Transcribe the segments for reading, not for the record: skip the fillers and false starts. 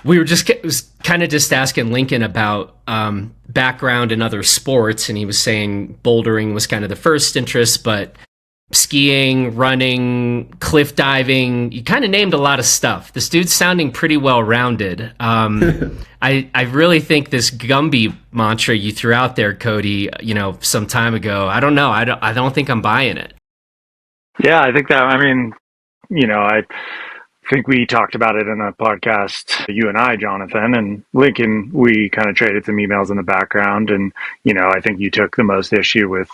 We were just kind of just asking Lincoln about background in other sports, and he was saying bouldering was kind of the first interest, but skiing, running, cliff diving, you kind of named a lot of stuff. This dude's sounding pretty well rounded. I really think this Gumby mantra you threw out there, Cody, some time ago, I don't know. I don't think I'm buying it. Yeah, I think that, I think we talked about it in a podcast, you and I, Jonathan, and Lincoln, we kind of traded some emails in the background. And, I think you took the most issue with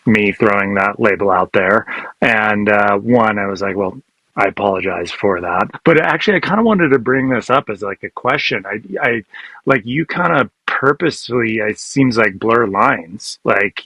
me throwing that label out there. And one, I was like, well, I apologize for that. But actually, I kind of wanted to bring this up as like a question. I like you kind of purposely, it seems like blur lines, like,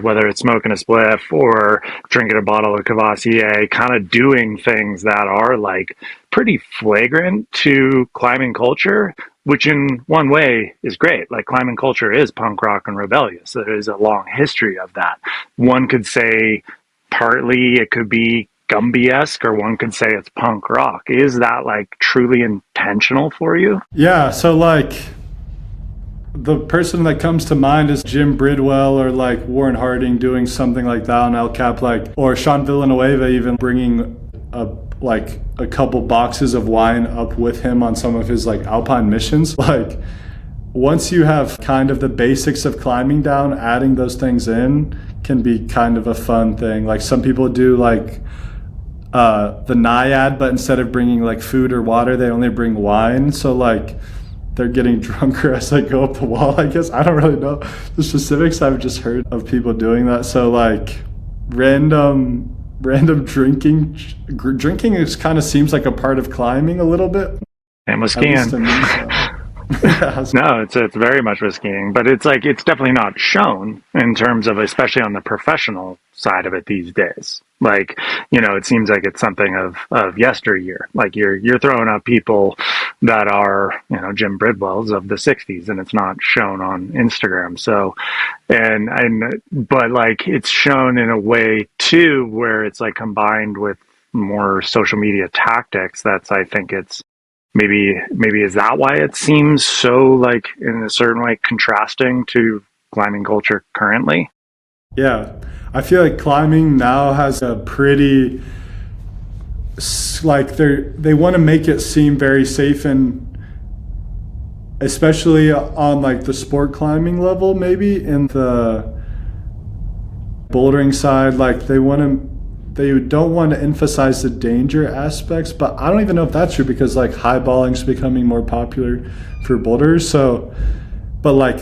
whether it's smoking a spliff or drinking a bottle of Cavassier, kind of doing things that are like pretty flagrant to climbing culture, which in one way is great. Like climbing culture is punk rock and rebellious. There is a long history of that. One could say partly it could be Gumby-esque, or one could say it's punk rock. Is that like truly intentional for you? Yeah, so like the person that comes to mind is Jim Bridwell or like Warren Harding doing something like that on El Cap, like, or Sean Villanueva even bringing a couple boxes of wine up with him on some of his like alpine missions. Like once you have kind of the basics of climbing down, adding those things in can be kind of a fun thing. Like some people do like the Naiad, but instead of bringing like food or water, they only bring wine. So like they're getting drunker as they go up the wall, I guess. I don't really know the specifics. I've just heard of people doing that. So like random drinking is kind of seems like a part of climbing a little bit. And with skiing. No, it's very much with skiing, but it's like it's definitely not shown in terms of, especially on the professional side of it these days. Like, it seems like it's something of yesteryear. Like you're throwing up people that are, Jim Bridwell's of the 60s, and it's not shown on Instagram. So, but like it's shown in a way too, where it's like combined with more social media tactics. I think it's maybe is that why it seems so like in a certain way contrasting to climbing culture currently? Yeah, I feel like climbing now has a pretty, like they want to make it seem very safe, and especially on like the sport climbing level, maybe in the bouldering side, like they don't want to emphasize the danger aspects, but I don't even know if that's true because like highballing is becoming more popular for boulders. So, but like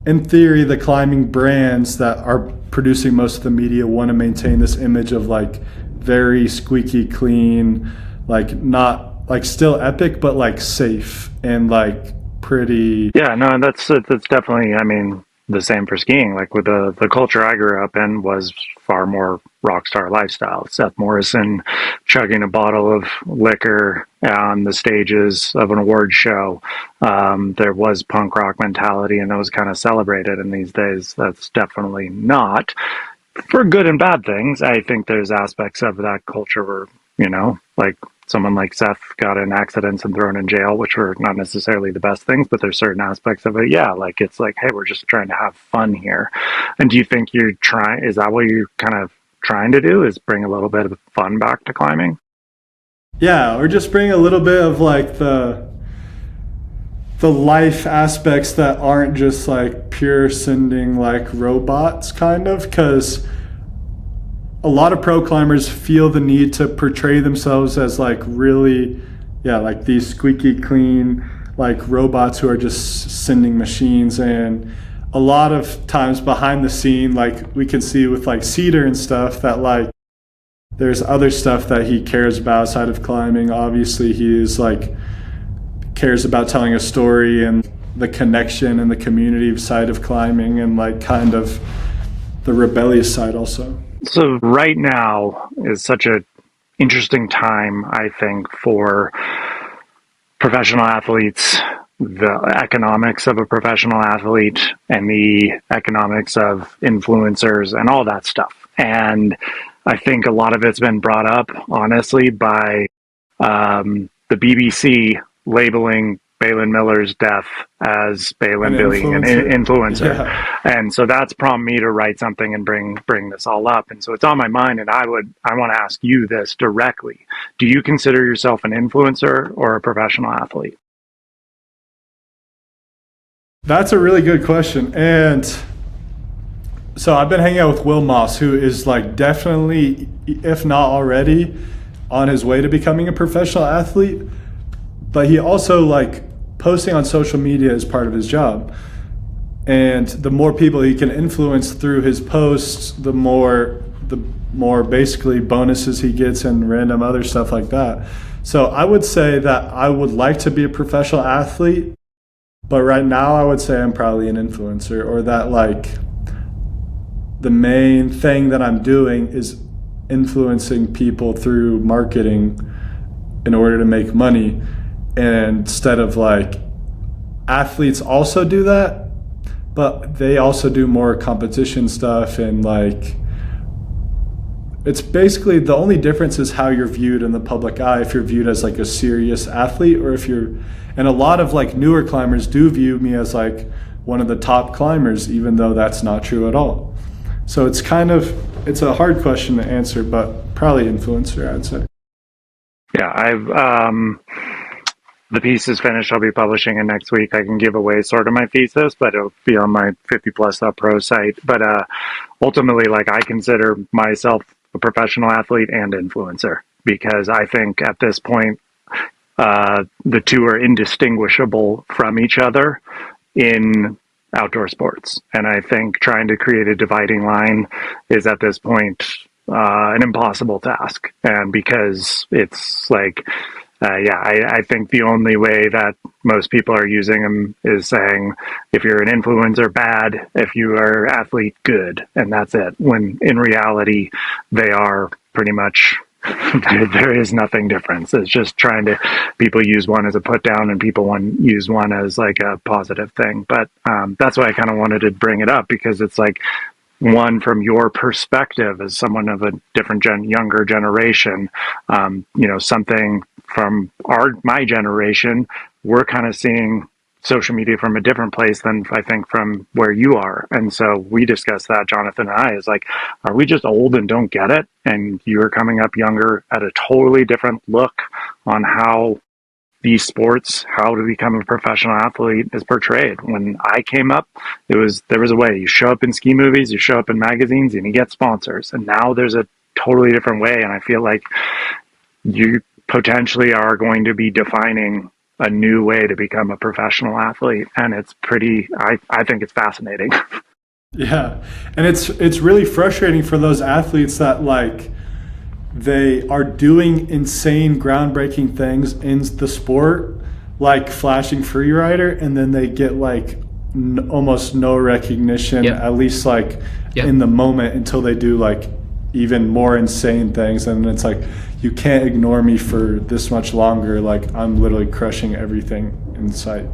in theory, the climbing brands that are producing most of the media want to maintain this image of like very squeaky clean, like not like still epic, but like safe and like pretty. Yeah, no, that's definitely, the same for skiing. Like with the culture I grew up in was far more rock star lifestyle. Seth Morrison chugging a bottle of liquor on the stages of an award show. There was punk rock mentality, and that was kind of celebrated. And these days, that's definitely not. For good and bad things, I think there's aspects of that culture where, like someone like Seth got in accidents and thrown in jail, which were not necessarily the best things, but there's certain aspects of it. Yeah, like it's like, hey, we're just trying to have fun here. And do you think is that what you're kind of trying to do, is bring a little bit of fun back to climbing? Yeah, or just bring a little bit of like the life aspects that aren't just like pure sending like robots kind of, because a lot of pro climbers feel the need to portray themselves as like really, like these squeaky clean like robots who are just sending machines. And a lot of times behind the scene, like we can see with like Cedar and stuff, that like there's other stuff that he cares about outside of climbing. Obviously he is like cares about telling a story and the connection and the community side of climbing, and like kind of the rebellious side also. So right now is such an interesting time, I think, for professional athletes, the economics of a professional athlete and the economics of influencers and all that stuff. And I think a lot of it's been brought up, honestly, by the BBC labeling Balin Miller's death as Balin being an influencer. Yeah. And so that's prompted me to write something and bring this all up. And so it's on my mind, and I want to ask you this directly. Do you consider yourself an influencer or a professional athlete? That's a really good question. And so I've been hanging out with Will Moss, who is like definitely, if not already, on his way to becoming a professional athlete. But he also like posting on social media is part of his job. And the more people he can influence through his posts, the more basically bonuses he gets and random other stuff like that. So I would say that I would like to be a professional athlete, but right now I would say I'm probably an influencer, or that like the main thing that I'm doing is influencing people through marketing in order to make money. And instead of like, athletes also do that, but they also do more competition stuff, and like it's basically the only difference is how you're viewed in the public eye, if you're viewed as like a serious athlete, or if you're, and a lot of like newer climbers do view me as like one of the top climbers, even though that's not true at all. So it's it's a hard question to answer, but probably influencer, I'd say. Yeah, the piece is finished. I'll be publishing it next week. I can give away sort of my thesis, but it'll be on my 50plus.pro site. But ultimately, like, I consider myself a professional athlete and influencer, because I think at this point, the two are indistinguishable from each other in outdoor sports. And I think trying to create a dividing line is at this point an impossible task. And because it's like, I think the only way that most people are using them is saying, if you're an influencer, bad; if you are an athlete, good. And that's it. When in reality, they are pretty much, there is nothing different. It's just people use one as a put down, and people use one as like a positive thing. But that's why I kind of wanted to bring it up, because it's like, one, from your perspective as someone of a different younger generation, something from my generation, we're kind of seeing social media from a different place than I think from where you are. And so we discussed that, Jonathan and I, is like, are we just old and don't get it? And you're coming up younger at a totally different look on how these sports, how to become a professional athlete is portrayed. When I came up, there was a way. You show up in ski movies, you show up in magazines, and you get sponsors. And now there's a totally different way. And I feel like you potentially are going to be defining a new way to become a professional athlete. And it's I think it's fascinating. Yeah. And it's really frustrating for those athletes that like, they are doing insane groundbreaking things in the sport, like flashing freerider, and then they get like almost no recognition, at least like in the moment, until they do like even more insane things. And it's like, you can't ignore me for this much longer. Like, I'm literally crushing everything in sight.